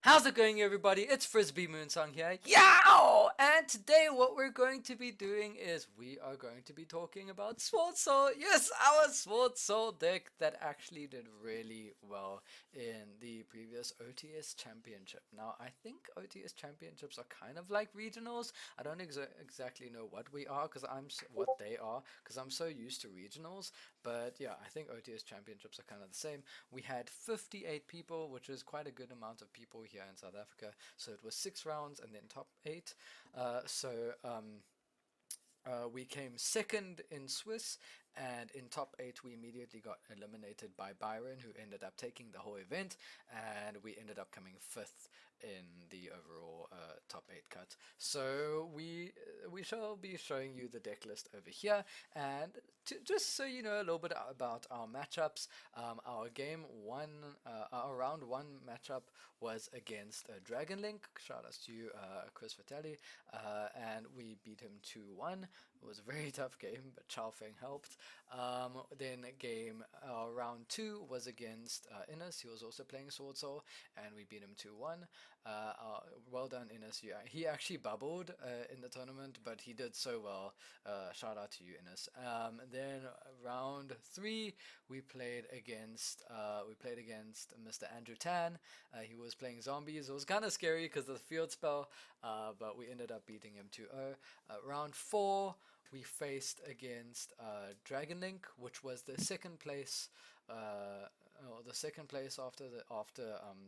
How's it going, everybody? It's Frisby Moonsong here. Yow! And today, what we're going to be doing is we are going to be talking about Swordsoul. Yes, our Swordsoul deck that actually did really well in the previous OTS Championship. Now, I think OTS Championships are kind of like regionals. I don't exactly know what we are because what they are because I'm so used to regionals. But yeah, I think OTS Championships are kind of the same. We had 58 people, which is quite a good amount of people here in South Africa. So it was 6 rounds and then top 8. We came second in Swiss, and in top 8 we immediately got eliminated by Byron, who ended up taking the whole event, and we ended up coming fifth in the overall top 8 cut. So we shall be showing you the deck list over here, and just so you know a little bit about our matchups, our round 1 matchup was against Dragon Link. Shout out to you, Chris Vitali, and we beat him 2-1. It was a very tough game, but Chao Feng helped. Then round 2 was against Innes. He was also playing Sword Soul, and we beat him 2-1. Well done, Innes. He actually bubbled in the tournament, but he did so well. Shout out to you, Innes. Then round 3, we played against Mr. Andrew Tan. He was playing zombies. It was kind of scary because of the field spell, but we ended up beating him 2-0. Round 4, we faced against Dragon Link, which was the second place. The second place after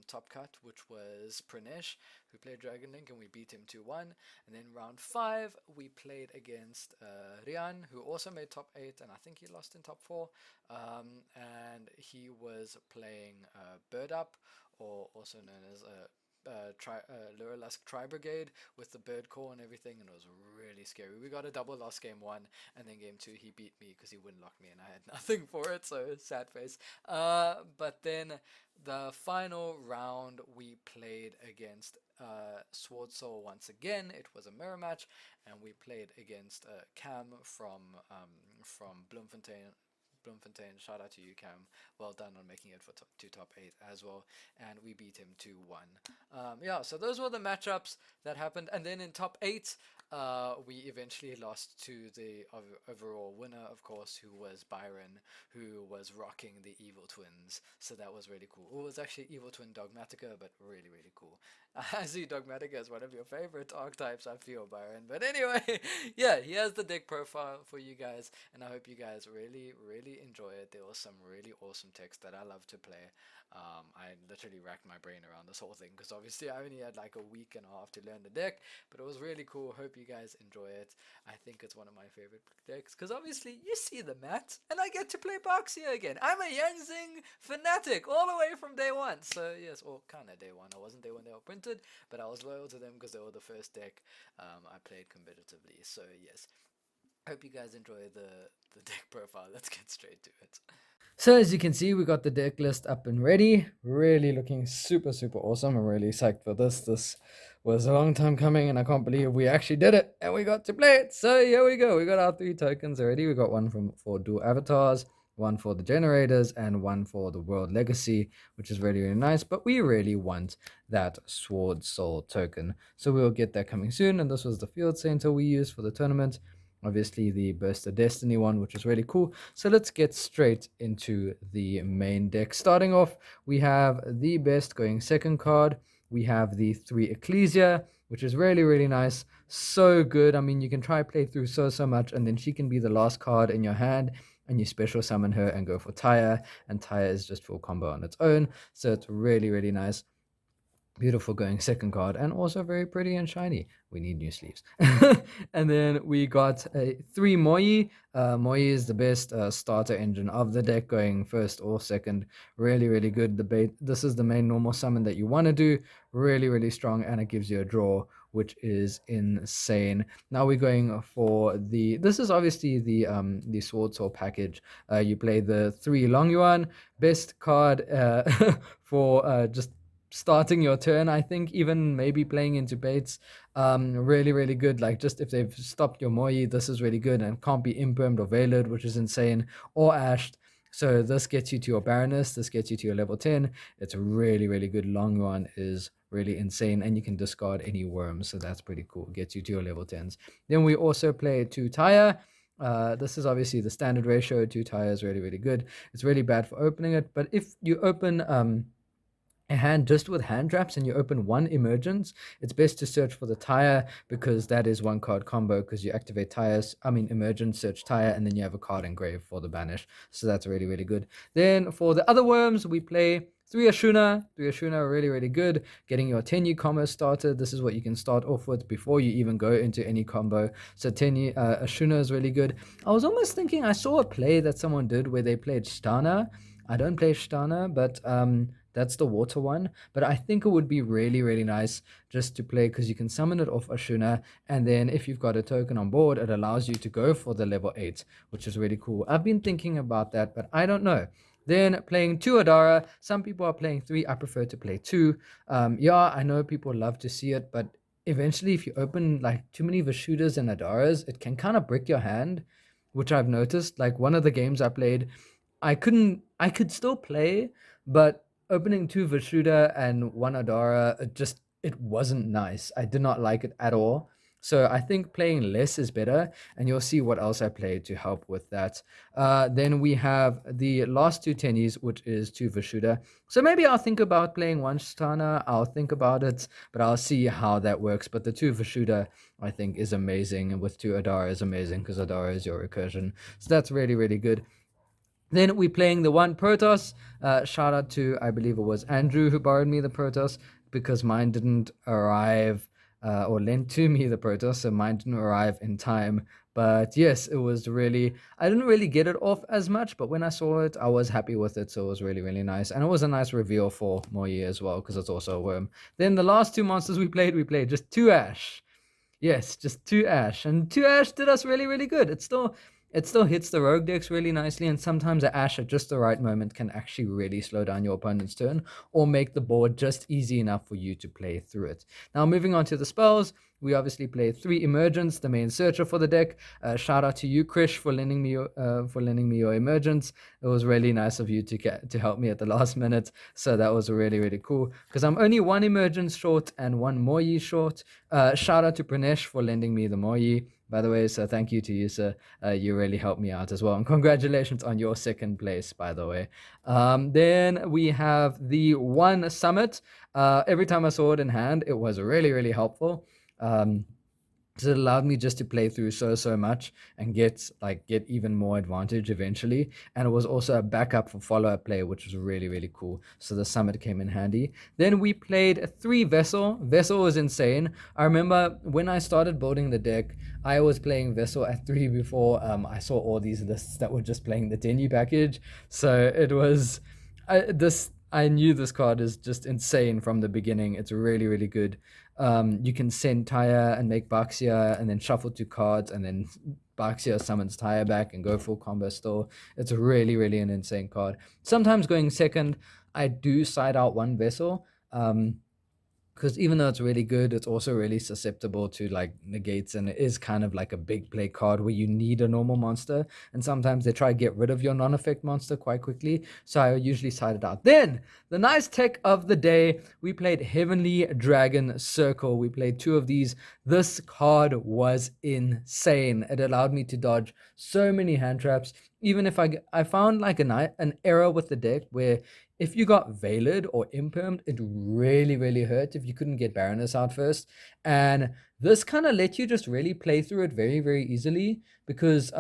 top cut, which was Pranesh, who played Dragon Link, and we beat him 2-1. And then round 5, we played against Rian, who also made top 8, and I think he lost in top 4. And he was playing Bird Up, or also known as Lurelask Tri Brigade, with the bird call and everything, and it was really scary. We got a double loss game 1, and then game 2 he beat me because he wouldn't lock me and I had nothing for it, so sad face. But then the final round we played against Swordsoul once again. It was a mirror match, and we played against Cam from Bloemfontein. Shout out to you, Cam. Well done on making it to top 8 as well. And we beat him 2-1. Yeah, so those were the matchups that happened. And then in top 8, we eventually lost to the overall winner, of course, who was Byron, who was rocking the Evil Twins. So that was really cool. It was actually Evil Twin Dogmatica, but really, really cool. I see Dogmatica as one of your favorite archetypes, I feel, Byron. But anyway, yeah, here's the deck profile for you guys, and I hope you guys really, really enjoy it. There was some really awesome text that I love to play. I literally racked my brain around this whole thing because obviously I only had like a week and a half to learn the deck, but it was really cool. Hope you guys enjoy it. I think it's one of my favorite decks because obviously you see the mat, and I get to play Boxia again. I'm a Yang Zing fanatic all the way from day 1. So yes, or kind of day 1. I wasn't there when they were printed, but I was loyal to them because they were the first deck I played competitively. So yes, hope you guys enjoy the deck profile. Let's get straight to it. So as you can see, we got the deck list up and ready. Really looking super, super awesome. I'm really psyched for this. This was a long time coming, and I can't believe we actually did it, and we got to play it. So here we go. We got our 3 tokens already. We got one for dual avatars, one for the generators, and one for the world legacy, which is really, really nice. But we really want that Swordsoul token, so we'll get that coming soon. And this was the field center we used for the tournament. Obviously the Burst of Destiny one, which is really cool. So let's get straight into the main deck. Starting off, we have the best going second card. We have the 3 Ecclesia, which is really, really nice. So good. I mean, you can try play through so much, and then she can be the last card in your hand, and you special summon her and go for Tyre, and Tyre is just full combo on its own. So it's really, really nice. Beautiful going second card, and also very pretty and shiny. We need new sleeves. And then we got 3 Moi. Moi is the best starter engine of the deck, going first or second. Really, really good debate. This is the main normal summon that you want to do. Really, really strong, and it gives you a draw, which is insane. Now we're going for this is obviously the Swordsoul package. You play the 3 Long Yuan, best card for just starting your turn. I think even maybe playing into baits. Really, really good. Like, just if they've stopped your Moi, this is really good, and can't be impermed or veilored, which is insane, or ashed. So this gets you to your Baroness, this gets you to your level 10. It's really, really good. Long Yuan is really insane, and you can discard any worms, so that's pretty cool. Gets you to your level 10s. Then we also play 2 tire. This is obviously the standard ratio. 2 tire is really, really good. It's really bad for opening it, but if you open a hand just with hand traps and you open one emergence, it's best to search for the tire, because that is one card combo, because you activate tires, emergence, search tire, and then you have a card engraved for the banish. So that's really, really good. Then for the other worms, we play 3 Ashuna. 3 Ashuna are really, really good. Getting your Tenyi combo started. This is what you can start off with before you even go into any combo. So Tenyi, Ashuna is really good. I was almost thinking, I saw a play that someone did where they played Stana. I don't play Stana, but that's the water one. But I think it would be really, really nice just to play, because you can summon it off Ashuna, and then if you've got a token on board, it allows you to go for the level 8, which is really cool. I've been thinking about that, but I don't know. Then playing 2 Adara. Some people are playing 3. I prefer to play 2. Yeah, I know people love to see it, but eventually if you open like too many Vashudas and Adaras, it can kind of brick your hand, which I've noticed. Like one of the games I played, I could still play, but opening 2 Vashuda and 1 Adara, it wasn't nice. I did not like it at all. So I think playing less is better, and you'll see what else I played to help with that. Then we have the last 2 Tenyis, which is 2 Vashuda. So maybe I'll think about playing 1 Stana. I'll think about it, but I'll see how that works. But the 2 Vashuda, I think, is amazing, and with 2 Adara is amazing, because Adara is your recursion. So that's really, really good. Then we're playing the 1 Protoss. Shout out to, I believe it was Andrew who borrowed me the Protoss, because mine didn't arrive, or lent to me the Protoss, so mine didn't arrive in time. But yes, it was really, I didn't really get it off as much, but when I saw it, I was happy with it, so it was really, really nice. And it was a nice reveal for Moyi as well, because it's also a worm. Then the last 2 monsters we played just 2 Ash. Yes, just 2 Ash. And 2 Ash did us really, really good. It still hits the rogue decks really nicely, and sometimes an Ash at just the right moment can actually really slow down your opponent's turn, or make the board just easy enough for you to play through it. Now moving on to the spells, we obviously play 3 Emergence, the main searcher for the deck. Shout out to you, Krish, for lending me your Emergence. It was really nice of you to help me at the last minute, so that was really, really cool, because I'm only 1 Emergence short and 1 Moyi short. Shout out to Pranesh for lending me the Moyi, by the way, so thank you to you, sir. You really helped me out as well, and congratulations on your 2nd place, by the way. Then we have the 1 Summit. Every time I saw it in hand, it was really, really helpful. So it allowed me just to play through so much and get even more advantage eventually. And it was also a backup for follow-up play, which was really, really cool. So the Summit came in handy. Then we played 3 Vessel. Vessel was insane. I remember when I started building the deck, I was playing Vessel at 3 before I saw all these lists that were just playing the Tenyi package. So it was I knew this card is just insane from the beginning. It's really, really good. You can send Taya and make Baxia, and then shuffle 2 cards, and then Baxia summons Taya back and go full combo still. It's really, really an insane card. Sometimes going second, I do side out 1 Vessel. Because even though it's really good, it's also really susceptible to like negates, and it is kind of like a big play card where you need a normal monster, and sometimes they try to get rid of your non-effect monster quite quickly, so I usually side it out. Then, the nice tech of the day, we played Heavenly Dragon Circle. We played 2 of these. This card was insane. It allowed me to dodge so many hand traps. Even if I found like an error with the deck where if you got Veiled or Impermed, it really, really hurt if you couldn't get Baroness out first. And this kind of let you just really play through it very, very easily, because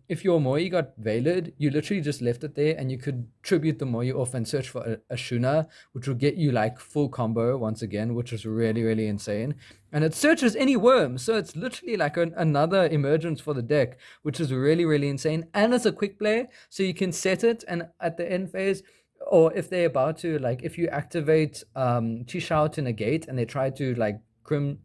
if your Moyi got Veiled, you literally just left it there, and you could tribute the Moyi off and search for a Shuna, which will get you like full combo once again, which is really, really insane. And it searches any worm, so it's literally like another emergence for the deck, which is really, really insane. And it's a quick play, so you can set it, and at the end phase, or if they're about to, like, if you activate Chishao to negate and they try to like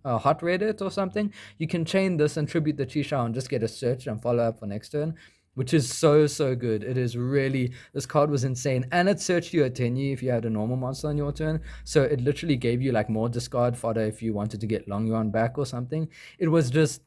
hot red it or something, you can chain this and tribute the Chishao and just get a search and follow up for next turn, which is so good. It is really, this card was insane. And it searched you a Tenyi if you had a normal monster on your turn, so it literally gave you like more discard fodder if you wanted to get Longyuan back or something. It was just,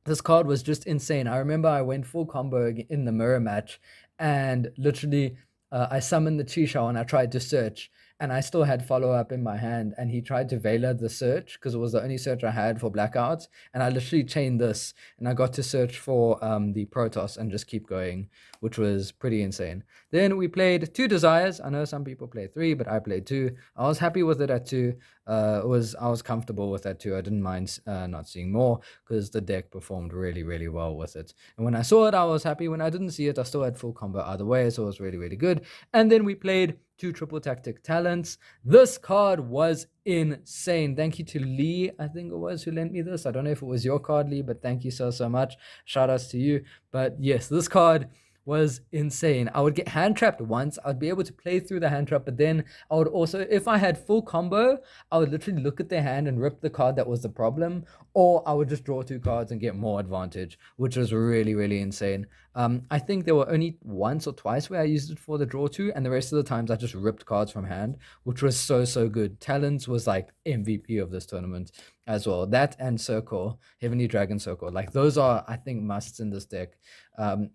this card was just insane. I remember I went full combo in the mirror match, and literally I summoned the Chishao and I tried to search, and I still had follow up in my hand, and he tried to Vela the search because it was the only search I had for blackouts, and I literally chained this, and I got to search for the Protoss and just keep going, which was pretty insane. Then we played two Desires. I know some people play three, but I played two. I was happy with it at two. I was comfortable with that too. I didn't mind not seeing more because the deck performed really, really well with it. And when I saw it, I was happy. When I didn't see it, I still had full combo either way, so it was really, really good. And then we played two triple tactic talents. This card was insane. Thank you to Lee, I think it was, who lent me this. I don't know if it was your card, Lee, but thank you so much. Shout outs to you. But yes, this card was insane. I would get hand trapped once. I'd be able to play through the hand trap, but then I would also, if I had full combo, I would literally look at their hand and rip the card that was the problem, or I would just draw two cards and get more advantage, which was really, really insane. I think there were only once or twice where I used it for the draw two, and the rest of the times I just ripped cards from hand, which was so good. Talons was like MVP of this tournament as well. That and Circle, Heavenly Dragon Circle, like those are, I think, musts in this deck,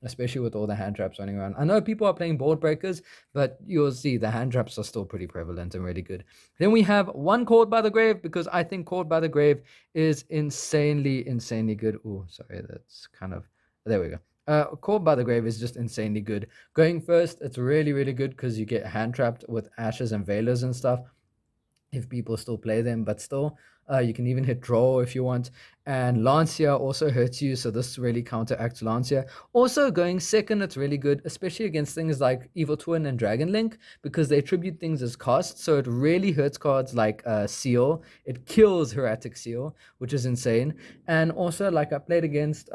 especially with all the hand traps running around. I know people are playing board breakers, but you'll see the hand traps are still pretty prevalent and really good. Then we have one Caught by the Grave, because I think Caught by the Grave is insanely good. Oh, sorry, that's kind of, there we go. Caught by the Grave is just insanely good. Going first, it's really, really good because you get hand trapped with Ashes and Veilers and stuff if people still play them, but still, you can even hit draw if you want. And Lancia also hurts you, so this really counteracts Lancia. Also, going second, it's really good, especially against things like Evil Twin and Dragon Link, because they attribute things as cost, so it really hurts cards like Seal. It kills Heretic Seal, which is insane. And also, like I played against...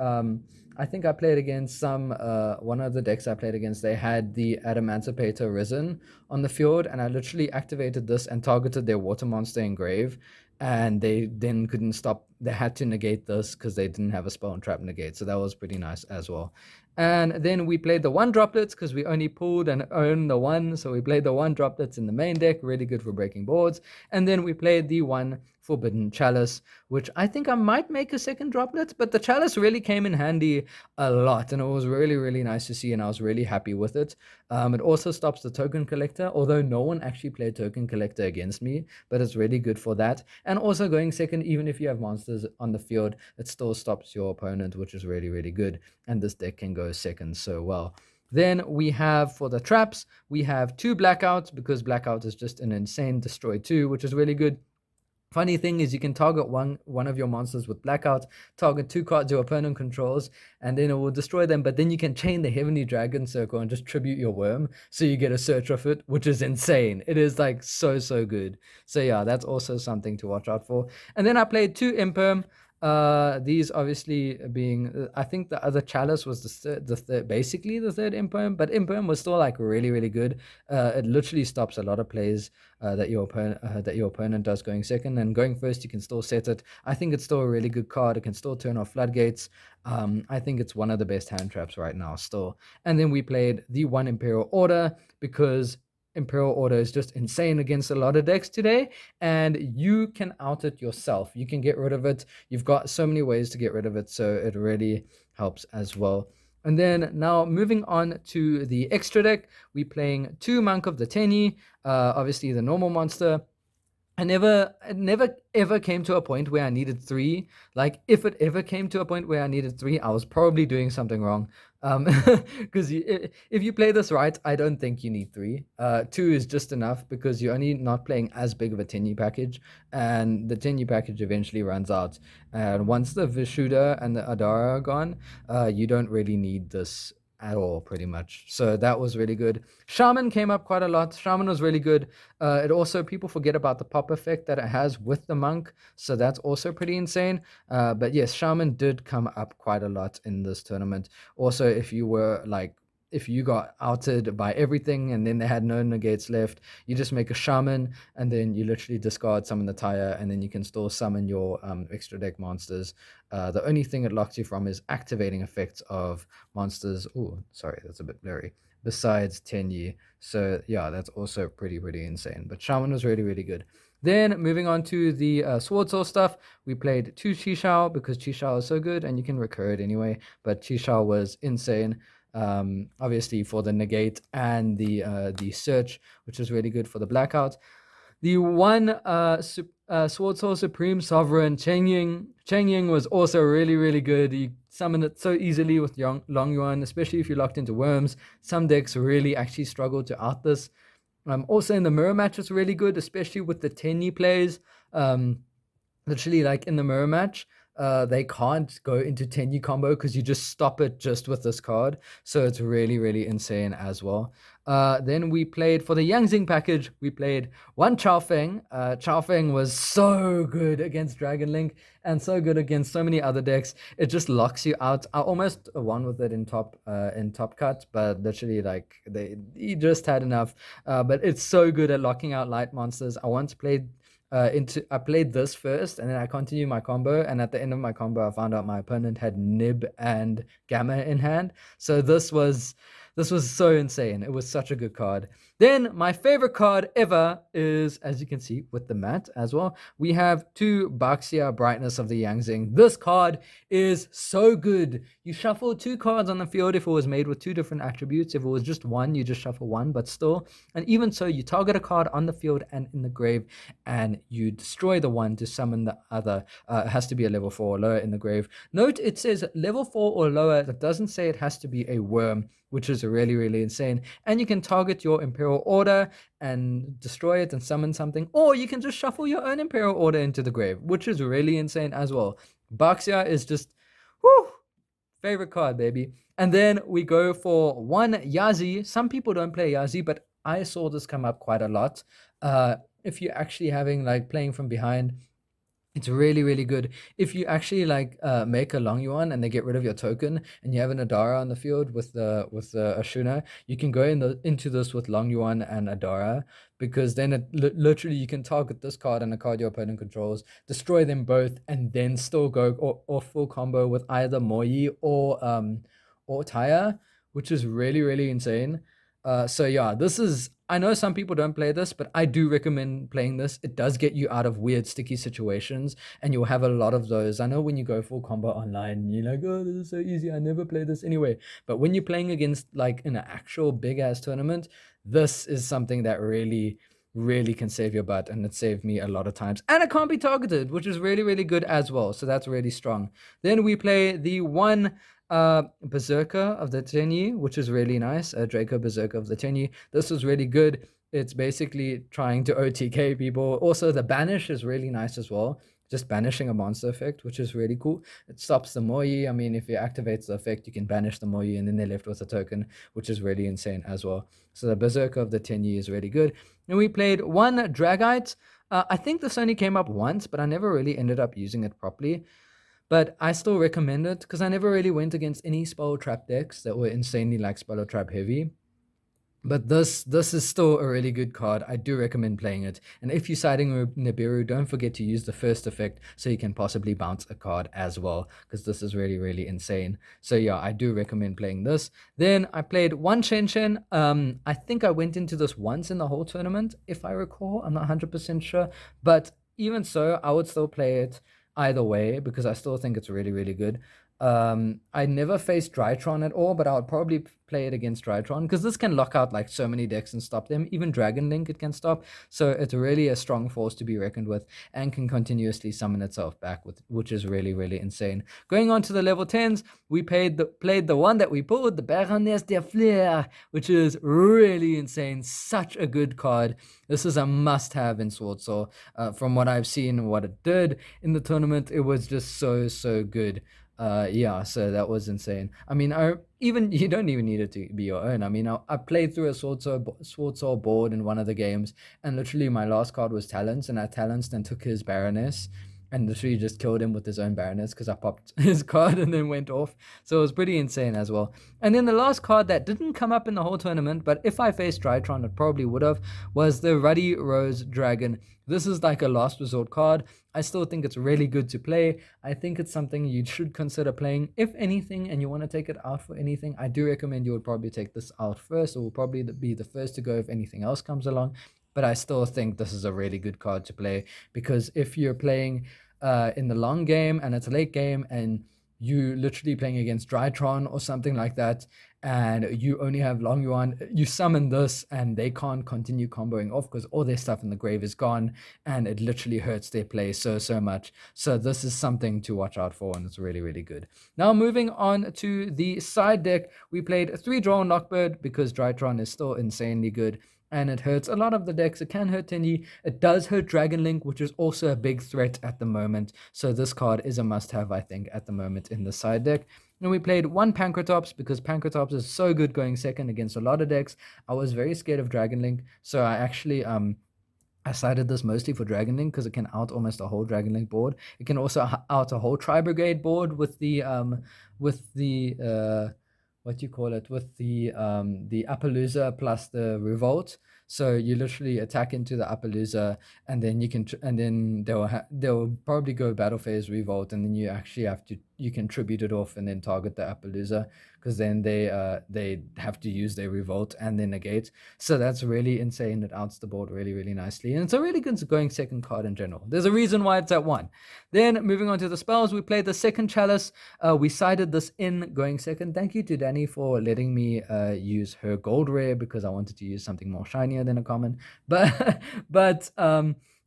I think I played against one of the decks I played against, they had the Adamancipator Risen on the field, and I literally activated this and targeted their Water Monster in Grave, and they then couldn't stop. They had to negate this because they didn't have a spell and trap negate, so that was pretty nice as well. And then we played the one droplets because we only pulled and owned the one, so we played the one droplets in the main deck, really good for breaking boards. And then we played the one Forbidden Chalice, which I think I might make a second droplet, but the Chalice really came in handy a lot, and it was really, really nice to see, and I was really happy with it. It also stops the Token Collector, although no one actually played Token Collector against me, but it's really good for that. And also going second, even if you have monsters on the field, it still stops your opponent, which is really, really good, and this deck can go second so well. Then we have, for the traps, we have two Blackouts, because Blackout is just an insane destroy 2, which is really good. Funny thing is, you can target one of your monsters with Blackout, target two cards your opponent controls, and then it will destroy them. But then you can chain the Heavenly Dragon Circle and just tribute your worm, so you get a search of it, which is insane. It is like so good. So yeah, that's also something to watch out for. And then I played two Imperm. These obviously being, I think the other Chalice was the third, basically the third Imperm, but Imperm was still like really good. It literally stops a lot of plays that your opponent does going second, and going first you can still set it. I think it's still a really good card. It can still turn off floodgates. I think it's one of the best hand traps right now still. And then we played the one Imperial Order, because Imperial Order is just insane against a lot of decks today, and you can out it yourself. You can get rid of it. You've got so many ways to get rid of it, so it really helps as well. And then now moving on to the extra deck, we're playing two Monk of the Tenyi, obviously the normal monster. It never ever came to a point where I needed three. Like, if it ever came to a point where I needed three, I was probably doing something wrong. Because if you play this right, I don't think you need three. Two is just enough, because you're only not playing as big of a Tenyi package, and the Tenyi package eventually runs out. And once the Vishuddha and the Adara are gone, you don't really need this at all, pretty much. So that was really good. Shaman came up quite a lot. Shaman was really good. It also, people forget about the pop effect that it has with the monk, so that's also pretty insane. But yes, Shaman did come up quite a lot in this tournament. Also, if you got outed by everything and then they had no negates left, you just make a Shaman, and then you literally discard summon the Tire, and then you can still summon your extra deck monsters. The only thing it locks you from is activating effects of monsters. Oh, sorry, that's a bit blurry. Besides Tenyi. So yeah, that's also pretty insane. But Shaman was really good. Then moving on to the Swordsoul stuff, we played two Chishao, because Chishao is so good and you can recur it anyway. But Chishao was insane. Obviously for the negate and the search, which is really good for the blackout. The one Swordsoul Supreme Sovereign Chengying was also really really good. You summon it so easily with Long Yuan, especially if you're locked into worms. Some decks really actually struggle to out this. Also in the mirror match, it's really good, especially with the Tenyi plays. Literally, like in the mirror match, they can't go into Tenyi combo because you just stop it just with this card. So it's really, really insane as well. Then we played for the Yangzing package. We played one Chaofeng. Chaofeng was so good against Dragon Link and so good against so many other decks. It just locks you out. I almost won with it in top cut, but literally like he just had enough. But it's so good at locking out light monsters. I played this first and then I continued my combo, and at the end of my combo I found out my opponent had Nib and Gamma in hand. So this was so insane. It was such a good card. Then my favorite card ever is, as you can see with the mat as well, we have 2 Baxia Brightness of the Yangzing. This card is so good. You shuffle 2 cards on the field if it was made with 2 different attributes. If it was just one, you just shuffle 1, but still. And even so, you target a card on the field and in the grave, and you destroy the one to summon the other. It has to be a level 4 or lower in the grave. Note it says level 4 or lower. That doesn't say it has to be a worm, which is really, really insane. And you can target your Imperial Order and destroy it and summon something, or you can just shuffle your own Imperial Order into the grave, which is really insane as well. Baxia is just, whoo, favorite card, baby. And then we go for one Yazi. Some people don't play Yazi, but I saw this come up quite a lot. If you're actually having like playing from behind, it's really, really good. If you actually like make a Long Yuan and they get rid of your token and you have an Adara on the field with the Ashuna, you can go into this with Long Yuan and Adara, because then it literally you can target this card and a card your opponent controls, destroy them both, and then still go or full combo with either Moi or Taya, which is really, really insane. So yeah, this is, I know some people don't play this, but I do recommend playing this. It does get you out of weird sticky situations, and you'll have a lot of those. I know when you go full combo online, you're like, oh, this is so easy, I never play this anyway. But when you're playing against like in an actual big ass tournament, this is something that really, really can save your butt, and it saved me a lot of times. And it can't be targeted, which is really, really good as well. So that's really strong. Then we play the one Berserker of the Tenyi, which is really nice. Draco Berserker of the Tenyi. This was really good. It's basically trying to OTK people. Also, the banish is really nice as well. Just banishing a monster effect, which is really cool. It stops the Moi. I mean, if you activate the effect, you can banish the Moi, and then they're left with a token, which is really insane as well. So the Berserker of the Tenyi is really good. And we played one Dragite. I think this only came up once, but I never really ended up using it properly. But I still recommend it because I never really went against any Spell Trap decks that were insanely like Spell Trap heavy. But this is still a really good card. I do recommend playing it. And if you're siding with Nibiru, don't forget to use the first effect so you can possibly bounce a card as well, because this is really, really insane. So yeah, I do recommend playing this. Then I played one Shen Shen. I think I went into this once in the whole tournament, if I recall. I'm not 100% sure. But even so, I would still play it either way because I still think it's really, really good. I never faced Drytron at all, but I would probably play it against Drytron because this can lock out like so many decks and stop them. Even Dragon Link it can stop. So it's really a strong force to be reckoned with and can continuously summon itself back, which is really, really insane. Going on to the level 10s, we played the one that we pulled, the Baroness de Fleur, which is really insane. Such a good card. This is a must-have in Swordsoul. From what I've seen, what it did in the tournament, it was just so, so good. Yeah, so that was insane. I mean, you don't even need it to be your own. I mean, I played through a Swordsoul board in one of the games, and literally my last card was Talents, and I Talenced and took his Baroness, and literally just killed him with his own Baroness because I popped his card and then went off. So it was pretty insane as well. And then the last card that didn't come up in the whole tournament, but if I faced Drytron, it probably would have, was the Ruddy Rose Dragon. This is like a last resort card. I still think it's really good to play. I think it's something you should consider playing. If anything, and you want to take it out for anything, I do recommend you would probably take this out first. It will probably be the first to go if anything else comes along. But I still think this is a really good card to play because if you're playing in the long game and it's a late game and you literally playing against Drytron or something like that, and you only have Long Yuan, you summon this and they can't continue comboing off because all their stuff in the grave is gone, and it literally hurts their play so much. So this is something to watch out for, and it's really, really good. Now moving on to the side deck, we played 3 Draw Knockbird because Drytron is still insanely good, and it hurts a lot of the decks. It can hurt Tenyi. It does hurt Dragon Link, which is also a big threat at the moment. So this card is a must-have, I think, at the moment in the side deck. And we played 1 Pankratops because Pankratops is so good going second against a lot of decks. I was very scared of Dragon Link, so I actually I sided this mostly for Dragon Link because it can out almost a whole Dragon Link board. It can also out a whole Tri Brigade board with the what do you call it, with the Appaloosa plus the Revolt. So you literally attack into the Appaloosa, and then you can and then they'll probably go Battle Phase Revolt, and then you actually have to, you can tribute it off and then target the Appaloosa, because then they have to use their Revolt and then negate. So that's really insane. It outs the board really, really nicely, and it's a really good going second card in general. There's a reason why it's at 1. Then moving on to the spells, we played the second Chalice. We sided this in going second. Thank you to Danny for letting me use her gold rare because I wanted to use something more shinier than a common. But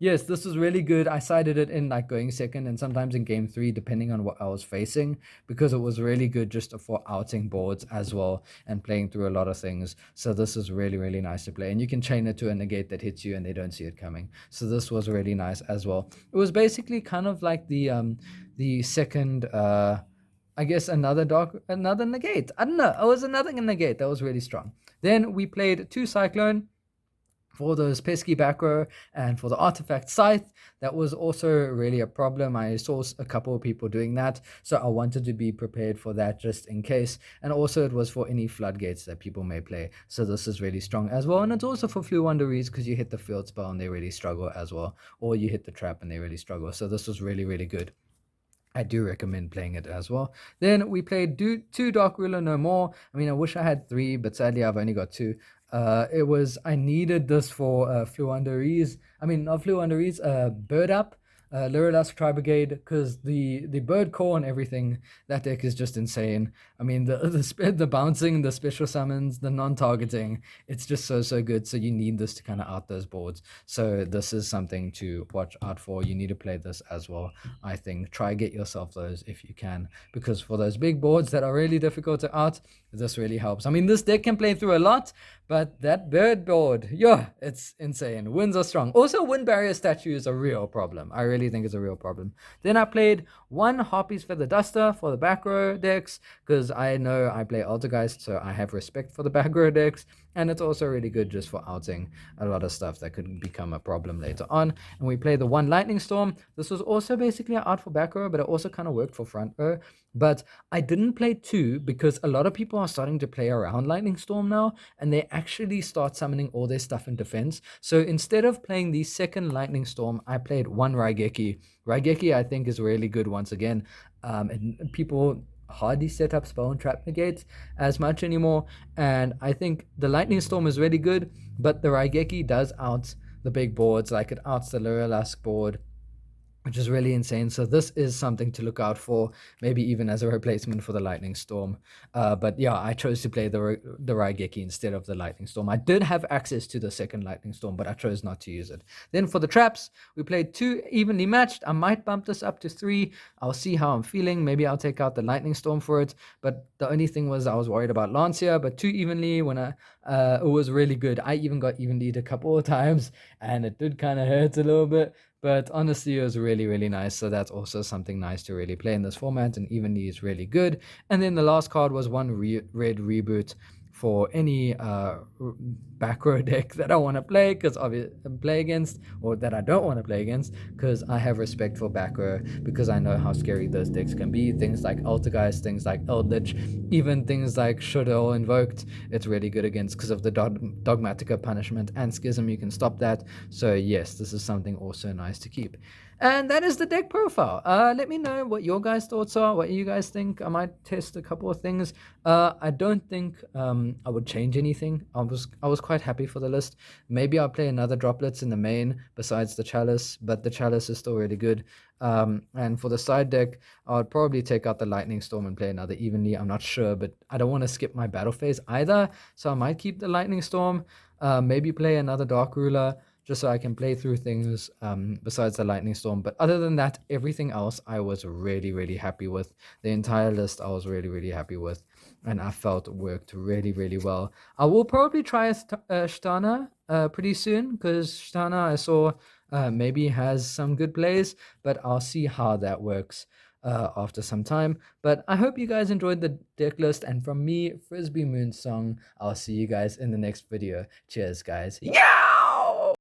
yes, this was really good. I sided it in like going second, and sometimes in game 3 depending on what I was facing, because it was really good just for outing boards as well and playing through a lot of things. So this is really, really nice to play, and you can chain it to a negate that hits you and they don't see it coming. So this was really nice as well. It was basically kind of like the second I guess another negate. I don't know. It was another negate that was really strong. Then we played 2 Cyclone for those pesky back row, and for the artifact Scythe. That was also really a problem. I saw a couple of people doing that, so I wanted to be prepared for that just in case. And also it was for any floodgates that people may play, so this is really strong as well. And it's also for Flu Wanderees because you hit the field spell and they really struggle as well, or you hit the trap and they really struggle. So this was really, really good. I do recommend playing it as well. Then we played 2 Dark Ruler No More. I mean, I wish I had 3, but sadly I've only got 2. I needed this for Flu Wanderees. I mean, not Flu Wanderees, Bird Up, Lurilas Tri Brigade, because the bird core and everything, that deck is just insane. I mean, the bouncing, the special summons, the non-targeting, it's just so good. So you need this to kind of out those boards. So this is something to watch out for. You need to play this as well. I think try get yourself those if you can, because for those big boards that are really difficult to out, this really helps. I mean, this deck can play through a lot, but that bird board, yeah, it's insane. Winds are strong. Also, wind barrier statue is a real problem. I really think it's a real problem. Then I played 1 Harpy's Feather Duster for the back row decks, because I know I play Altergeist, so I have respect for the back row decks, and it's also really good just for outing a lot of stuff that could become a problem later on. And we played the 1 Lightning Storm. This was also basically out for back row, but it also kind of worked for front row. But I didn't play 2 because a lot of people are starting to play around Lightning Storm now, and they actually start summoning all their stuff in defense. So instead of playing the second Lightning Storm, I played 1 Raigeki. Raigeki, I think, is really good once again. And people hardly set up spell and trap negates as much anymore, and I think the Lightning Storm is really good, but the Raigeki does out the big boards. Like, it outs the Lurilask board, which is really insane. So this is something to look out for, maybe even as a replacement for the Lightning Storm. But yeah, I chose to play the Raigeki instead of the Lightning Storm. I did have access to the second Lightning Storm, but I chose not to use it. Then for the traps, we played 2 evenly matched. I might bump this up to 3. I'll see how I'm feeling. Maybe I'll take out the Lightning Storm for it. But the only thing was I was worried about Lancia, but 2 evenly, when it was really good. I even got evenly a couple of times, and it did kind of hurt a little bit. But honestly, it was really, really nice. So that's also something nice to really play in this format, and evenly is really good. And then the last card was 1 red reboot for any back row deck that I want to play, because play against, or that I don't want to play against, because I have respect for back row, because I know how scary those decks can be. Things like Altergeist, things like Eldritch, even things like Shudder Invoked, it's really good against because of the Dogmatica punishment and Schism. You can stop that. So yes, this is something also nice to keep. And that is the deck profile. Let me know what your guys' thoughts are, what you guys think. I might test a couple of things. I don't think I would change anything. I was quite happy for the list. Maybe I'll play another droplets in the main besides the chalice, but the chalice is still really good. And for the side deck, I would probably take out the lightning storm and play another evenly. I'm not sure, but I don't want to skip my battle phase either, so I might keep the lightning storm. Maybe play another dark ruler just so I can play through things besides the lightning storm. But other than that, everything else I was really, really happy with. The entire list I was really, really happy with, and I felt worked really, really well. I will probably try Shtana pretty soon, because Shtana I saw maybe has some good plays, but I'll see how that works after some time. But I hope you guys enjoyed the deck list, and from me, Frisby Moonsong, I'll see you guys in the next video. Cheers, guys. Yeah!